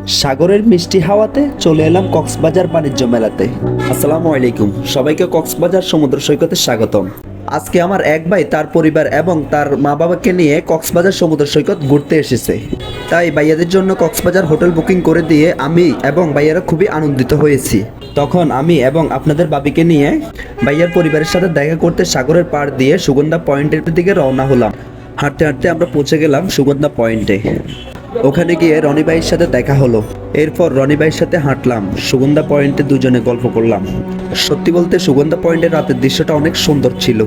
সাগরের মিষ্টি হাওয়াতে চলে এলাম কক্সবাজার বাণিজ্য মেলাতে। আসসালামু আলাইকুম, সবাইকে কক্সবাজার সমুদ্র সৈকতে স্বাগতম। আজকে আমার এক ভাই তার পরিবার এবং তার মা বাবাকে নিয়ে কক্সবাজার সমুদ্র সৈকত ঘুরতে এসেছে। তাই ভাইয়াদের জন্য কক্সবাজার হোটেল বুকিং করে দিয়ে আমি এবং ভাইয়ারা খুবই আনন্দিত হয়েছি। তখন আমি এবং আপনাদের বাবিকে নিয়ে ভাইয়ার পরিবারের সাথে দেখা করতে সাগরের পাড় দিয়ে সুগন্ধা পয়েন্টের দিকে রওনা হলাম। হাঁটতে হাঁটতে আমরা পৌঁছে গেলাম সুগন্ধা পয়েন্টে। ওখানে গিয়ে রনি ভাইয়ের সাথে দেখা হলো। এরপর রনি ভাইয়ের সাথে হাঁটলাম, সুগন্ধা পয়েন্টে দুজনে গল্প করলাম। সত্যি বলতে সুগন্ধা পয়েন্টের রাতের দৃশ্যটা অনেক সুন্দর ছিল।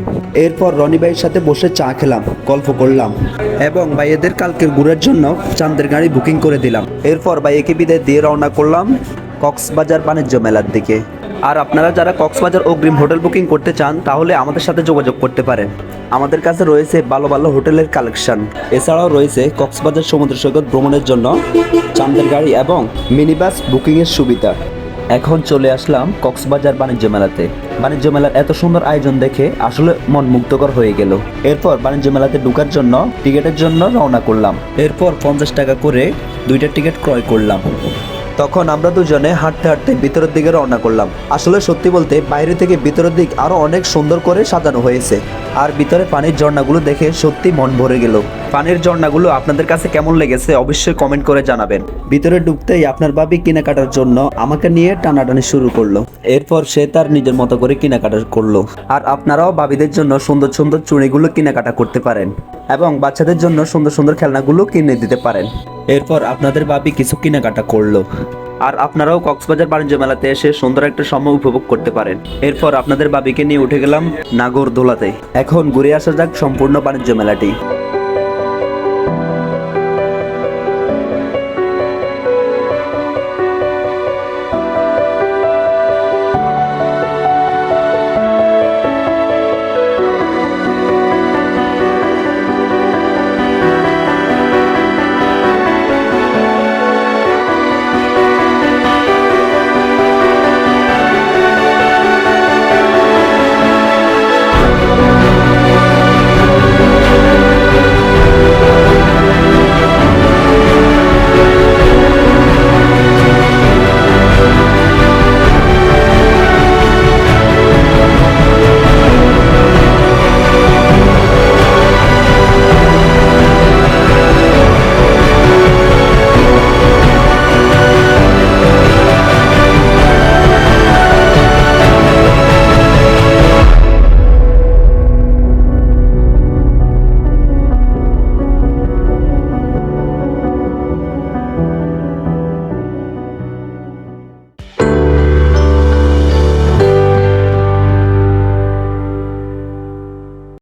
এরপর রনি ভাইয়ের সাথে বসে চা খেলাম, গল্প করলাম এবং ভাইয়েদের কালকের ঘুরের জন্য চাঁদের গাড়ি বুকিং করে দিলাম। এরপর ভাইয়াকে বিদায় দিয়ে রওনা করলাম কক্সবাজার বাণিজ্য মেলার দিকে। আর আপনারা যারা কক্সবাজার অগ্রিম হোটেল বুকিং করতে চান তাহলে আমাদের সাথে যোগাযোগ করতে পারেন। আমাদের কাছে রয়েছে ভালো ভালো হোটেলের কালেকশন। এছাড়াও রয়েছে কক্সবাজার সমুদ্র সৈকত ভ্রমণের জন্য চাঁদের গাড়ি এবং মিনি বাস বুকিংয়ের সুবিধা। এখন চলে আসলাম কক্সবাজার বাণিজ্য মেলাতে। বাণিজ্য মেলার এত সুন্দর আয়োজন দেখে আসলে মন মুগ্ধকর হয়ে গেল। এরপর বাণিজ্য মেলাতে ঢোকার জন্য টিকিটের জন্য রওনা করলাম। এরপর 50 টাকা করে দুইটা টিকিট ক্রয় করলাম। তখন আমরা দুজনে হাঁটতে হাঁটতে ভিতরের দিকে রওনা করলাম। আসলে সত্যি বলতে বাইরে থেকে ভিতরের দিক আরো অনেক সুন্দর করে সাজানো হয়েছে। আর ভিতরে পানির ঝর্ণাগুলো দেখে সত্যি মন ভরে গেল। পানির ঝর্ণাগুলো আপনাদের কাছে কেমন লেগেছে অবশ্যই কমেন্ট করে জানাবেন। ভিতরে ঢুকতেই আপনার ভাবি কেনাকাটার জন্য আমাকে নিয়ে টানাটানি শুরু করলো। এরপর সে তার নিজের মতো করে কেনাকাটা করলো। আর আপনারাও ভাবিদের জন্য সুন্দর সুন্দর চুড়িগুলো কেনাকাটা করতে পারেন এবং বাচ্চাদের জন্য সুন্দর সুন্দর খেলনাগুলো কিনে দিতে পারেন। এরপর আপনাদের ভাবি কিছু কেনাকাটা করলো। আর আপনারাও কক্সবাজার বাণিজ্য মেলাতে এসে সুন্দর একটা সময় উপভোগ করতে পারেন। এরপর আপনাদের ভাবিকে নিয়ে উঠে গেলাম নাগরদোলাতে। এখন ঘুরে আসা যাক সম্পূর্ণ বাণিজ্য মেলাটি।